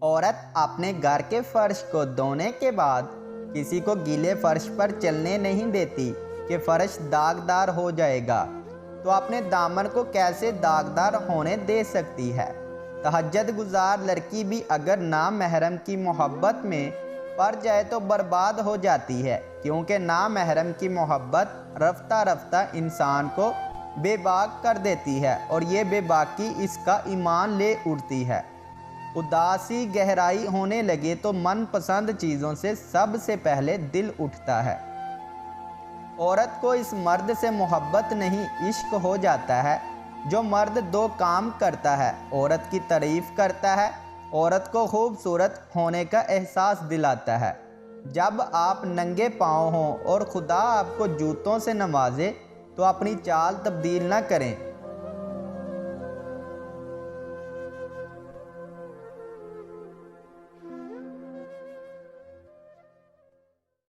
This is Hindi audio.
औरत अपने घर के फर्श को धोने के बाद किसी को गीले फर्श पर चलने नहीं देती कि फर्श दागदार हो जाएगा, तो अपने दामन को कैसे दागदार होने दे सकती है। तहज्जुद गुजार लड़की भी अगर नामहरम की मोहब्बत में पड़ जाए तो बर्बाद हो जाती है, क्योंकि नामहरम की मोहब्बत रफ्ता रफ्ता इंसान को बेबाक कर देती है और ये बेबाकी इसका ईमान ले उड़ती है। उदासी गहराई होने लगे तो मनपसंद चीज़ों से सबसे पहले दिल उठता है। औरत को इस मर्द से मोहब्बत नहीं इश्क हो जाता है जो मर्द दो काम करता है, औरत की तारीफ़ करता है, औरत को खूबसूरत होने का एहसास दिलाता है। जब आप नंगे पाँव हों और खुदा आपको जूतों से नवाजे तो अपनी चाल तब्दील न करें,